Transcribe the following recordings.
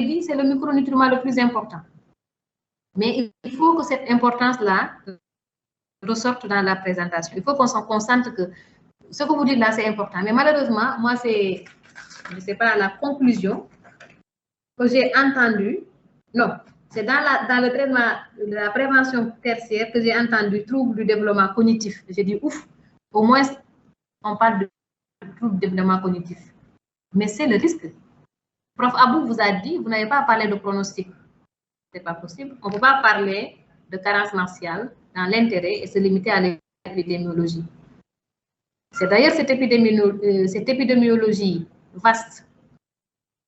dit, c'est le micronutriment le plus important. Mais il faut que cette importance-là ressorte dans la présentation. Il faut qu'on s'en concentre que ce que vous dites là, c'est important. Mais malheureusement, moi, c'est, je ne sais pas, la conclusion que j'ai entendue. Non, c'est dans le traitement de la prévention tertiaire que j'ai entendu trouble du développement cognitif. J'ai dit, ouf, au moins, on parle de trouble du développement cognitif. Mais c'est le risque. Prof Abou vous a dit, vous n'avez pas parlé de pronostic. Ce n'est pas possible. On ne peut pas parler de carence martiale dans l'intérêt et se limiter à l'épidémiologie. C'est d'ailleurs cette épidémiologie vaste,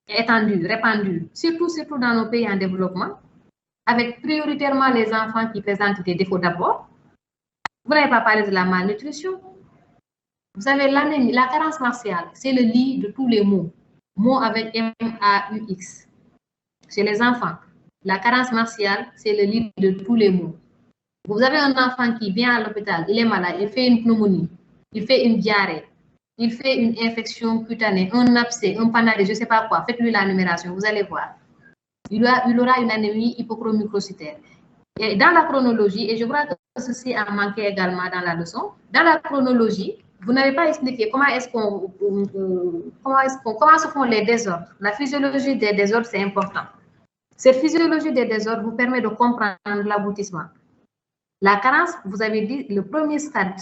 étendue, répandue, surtout dans nos pays en développement, avec prioritairement les enfants qui présentent des défauts d'abord. Vous n'avez pas parlé de la malnutrition. Vous savez, l'anémie, la carence martiale, c'est le lit de tous les maux. Mots avec M-A-U-X. Chez les enfants, la carence martiale, c'est le lit de tous les maux. Vous avez un enfant qui vient à l'hôpital, il est malade, il fait une pneumonie, il fait une diarrhée, il fait une infection cutanée, un abcès, un panané, je ne sais pas quoi. Faites-lui la numération, vous allez voir. Il aura une anémie hypochromicrocytaire. Et dans la chronologie, et je crois que ceci a manqué également dans la leçon, dans la chronologie, vous n'avez pas expliqué comment se font les désordres. La physiologie des désordres, c'est important. Cette physiologie des désordres vous permet de comprendre l'aboutissement. La carence, vous avez dit, le premier stade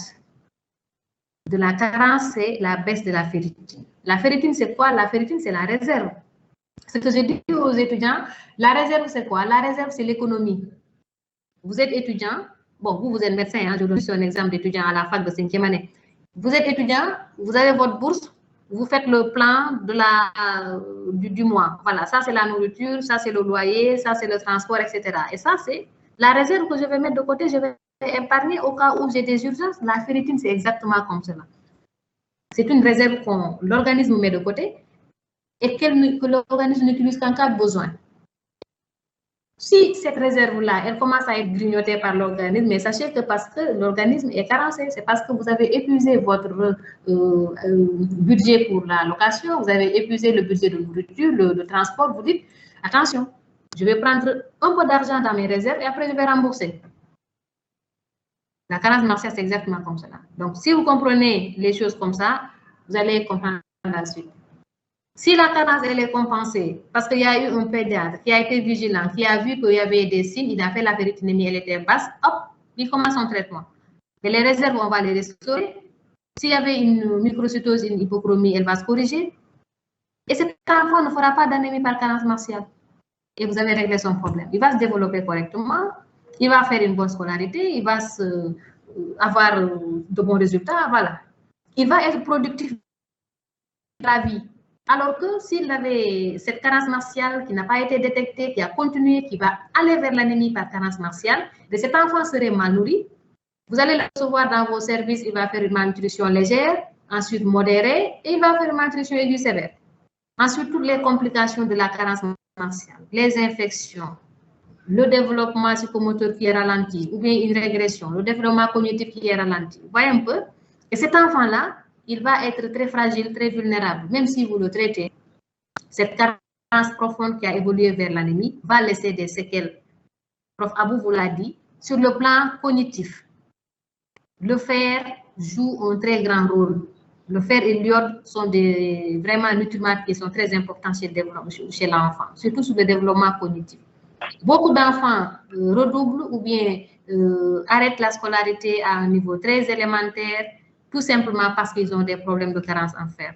de la carence, c'est la baisse de la ferritine. La ferritine, c'est quoi? La ferritine, c'est la réserve. Ce que je dis aux étudiants, la réserve, c'est quoi? La réserve, c'est l'économie. Vous êtes étudiant, bon, vous êtes médecin, hein, je donne un exemple d'étudiant à la fac de 5e année. Vous êtes étudiant, vous avez votre bourse, vous faites le plan du mois. Voilà, ça c'est la nourriture, ça c'est le loyer, ça c'est le transport, etc. Et ça c'est la réserve que je vais mettre de côté, je vais épargner au cas où j'ai des urgences. La ferritine, c'est exactement comme cela. C'est une réserve que l'organisme met de côté et que l'organisme n'utilise qu'en cas de besoin. Si cette réserve-là, elle commence à être grignotée par l'organisme, mais sachez que parce que l'organisme est carencé, c'est parce que vous avez épuisé votre budget pour la location, vous avez épuisé le budget de nourriture, de transport, vous dites, attention, je vais prendre un peu d'argent dans mes réserves et après je vais rembourser. La carence martiale, c'est exactement comme cela. Donc, si vous comprenez les choses comme ça, vous allez comprendre la suite. Si la carence, elle est compensée, parce qu'il y a eu un pédiatre qui a été vigilant, qui a vu qu'il y avait des signes, il a fait la ferritinémie, elle était basse, hop, il commence son traitement. Et les réserves, on va les restaurer. S'il y avait une microcytose, une hypochromie, elle va se corriger. Et cet enfant ne fera pas d'anémie par carence martiale. Et vous avez réglé son problème. Il va se développer correctement, il va faire une bonne scolarité, il va avoir de bons résultats, voilà. Il va être productif dans la vie. Alors que s'il avait cette carence martiale qui n'a pas été détectée, qui a continué, qui va aller vers l'anémie par carence martiale, cet enfant serait mal nourri. Vous allez le recevoir dans vos services, il va faire une malnutrition légère, ensuite modérée, et il va faire une malnutrition aiguë sévère. Ensuite, toutes les complications de la carence martiale, les infections, le développement psychomoteur qui est ralenti, ou bien une régression, le développement cognitif qui est ralenti. Vous voyez un peu? Et cet enfant-là, il va être très fragile, très vulnérable. Même si vous le traitez, cette carence profonde qui a évolué vers l'anémie va laisser des séquelles. Prof Abou vous l'a dit, sur le plan cognitif. Le fer joue un très grand rôle. Le fer et l'iode sont vraiment nutriments qui sont très importants chez l'enfant, surtout sur le développement cognitif. Beaucoup d'enfants redoublent ou bien arrêtent la scolarité à un niveau très élémentaire, tout simplement parce qu'ils ont des problèmes de carence en fer.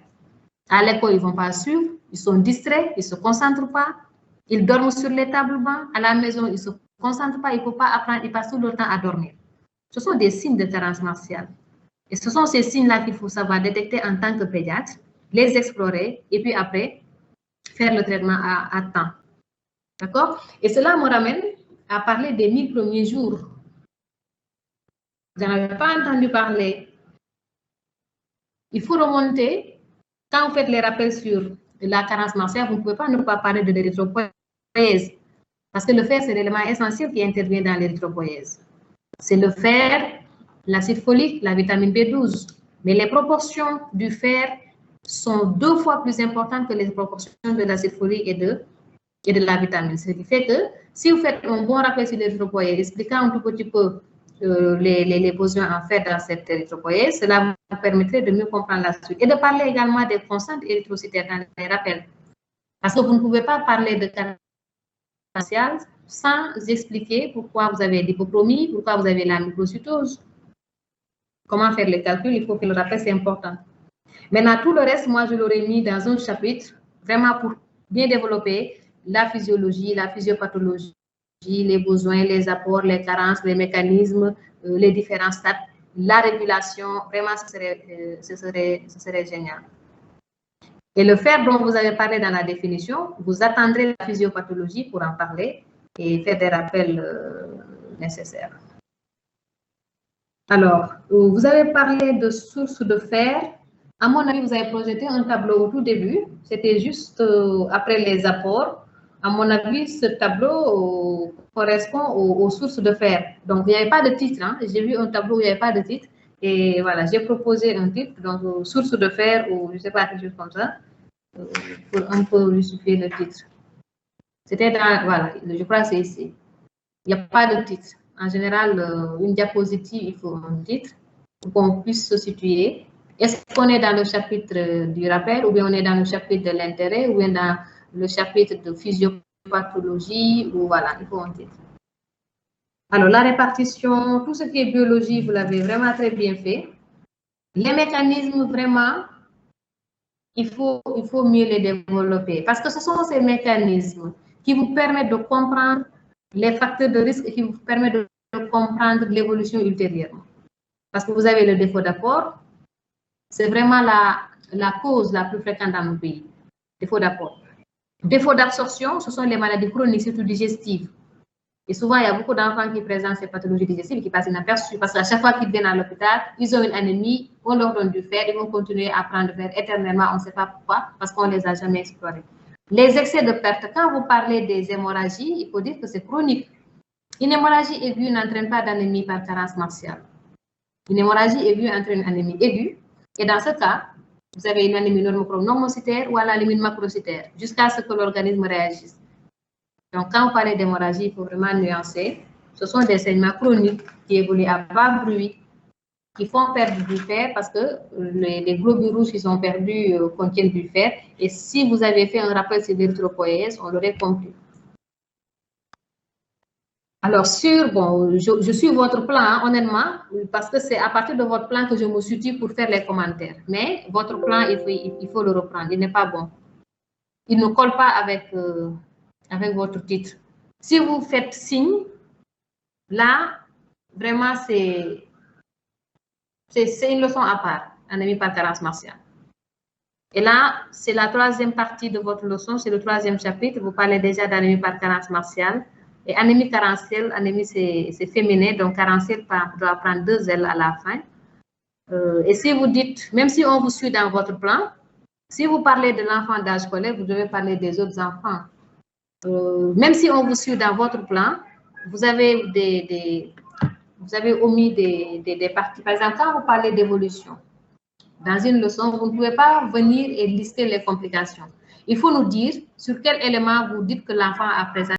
À l'école, ils ne vont pas suivre, ils sont distraits, ils ne se concentrent pas, ils dorment sur les tables bancs, à la maison, ils ne se concentrent pas, ils ne peuvent pas apprendre, ils passent tout leur temps à dormir. Ce sont des signes de carence martiale. Et ce sont ces signes-là qu'il faut savoir détecter en tant que pédiatre, les explorer et puis après, faire le traitement à temps. D'accord? Et cela me ramène à parler des 1000 premiers jours. Vous n'en avez pas entendu parler. Il faut remonter. Quand vous faites les rappels sur la carence martiale, vous ne pouvez pas ne pas parler de l'érythropoïèse. Parce que le fer, c'est l'élément essentiel qui intervient dans l'érythropoïèse. C'est le fer, l'acide folique, la vitamine B12. Mais les proportions du fer sont 2 fois plus importantes que les proportions de l'acide folique et de et de la vitamine. Ce qui fait que si vous faites un bon rappel sur l'érythropoïèse, expliquant un tout petit peu les besoins en fait dans cette érythropoïèse, cela vous permettrait de mieux comprendre la suite et de parler également des constantes érythrocytaires dans les rappels. Parce que vous ne pouvez pas parler de canal facial sans expliquer pourquoi vous avez l'hypochromie, pourquoi vous avez la microcytose. Comment faire les calculs, il faut que le rappel, c'est important. Maintenant, tout le reste, moi, je l'aurais mis dans un chapitre, vraiment pour bien développer la physiologie, la physiopathologie, les besoins, les apports, les carences, les mécanismes, les différents stades, la régulation. Vraiment, ce serait génial. Et le faire dont vous avez parlé dans la définition, vous attendrez la physiopathologie pour en parler et faire des rappels nécessaires. Alors, vous avez parlé de sources de fer. À mon avis, vous avez projeté un tableau au tout début. C'était juste après les apports. À mon avis, ce tableau correspond aux sources de fer. Donc, il n'y avait pas de titre. Hein. J'ai vu un tableau où il n'y avait pas de titre. Et voilà, j'ai proposé un titre, donc sources de fer ou je ne sais pas, quelque chose comme ça, pour un peu justifier le titre. C'était dans, voilà, je crois que c'est ici. Il n'y a pas de titre. En général, une diapositive, il faut un titre pour qu'on puisse se situer. Est-ce qu'on est dans le chapitre du rappel ou bien on est dans le chapitre de l'intérêt ou bien dans le chapitre de physiopathologie ou voilà, il faut un titre. Alors, la répartition, tout ce qui est biologie, vous l'avez vraiment très bien fait. Les mécanismes, vraiment, il faut mieux les développer parce que ce sont ces mécanismes qui vous permettent de comprendre les facteurs de risque et qui vous permettent de comprendre l'évolution ultérieure. Parce que vous avez le défaut d'apport, c'est vraiment la cause la plus fréquente dans nos pays. Défaut d'apport. Défaut d'absorption, ce sont les maladies chroniques, surtout digestives. Et souvent, il y a beaucoup d'enfants qui présentent ces pathologies digestives et qui passent inaperçues parce qu'à chaque fois qu'ils viennent à l'hôpital, ils ont une anémie, on leur donne du fer, ils vont continuer à prendre du fer éternellement, on ne sait pas pourquoi, parce qu'on ne les a jamais explorés. Les excès de perte, quand vous parlez des hémorragies, il faut dire que c'est chronique. Une hémorragie aiguë n'entraîne pas d'anémie par carence martiale. Une hémorragie aiguë entraîne une anémie aiguë. Et dans ce cas, vous avez une anémie normocytaire ou à la limite macrocytaire, jusqu'à ce que l'organisme réagisse. Donc, quand vous parlez d'hémorragie, il faut vraiment nuancer. Ce sont des saignements chroniques qui évoluent à bas bruit, qui font perdre du fer parce que les globules rouges qui sont perdus contiennent du fer. Et si vous avez fait un rappel sur l'érythropoïèse, on l'aurait compris. Alors, je suis votre plan, hein, honnêtement, parce que c'est à partir de votre plan que je me situe pour faire les commentaires. Mais votre plan, il faut le reprendre. Il n'est pas bon. Il ne colle pas avec votre titre. Si vous faites signe, là, vraiment, c'est une leçon à part, anémie par carence martiale. Et là, c'est la troisième partie de votre leçon, c'est le troisième chapitre. Vous parlez déjà d'anémie par carence martiale. Et anémie carentielle, anémie c'est féminin, donc carentielle doit prendre 2 L à la fin. Et si vous dites, même si on vous suit dans votre plan, si vous parlez de l'enfant d'âge scolaire, vous devez parler des autres enfants. Même si on vous suit dans votre plan, vous avez omis des parties. Par exemple, quand vous parlez d'évolution, dans une leçon, vous ne pouvez pas venir et lister les complications. Il faut nous dire sur quel élément vous dites que l'enfant a présenté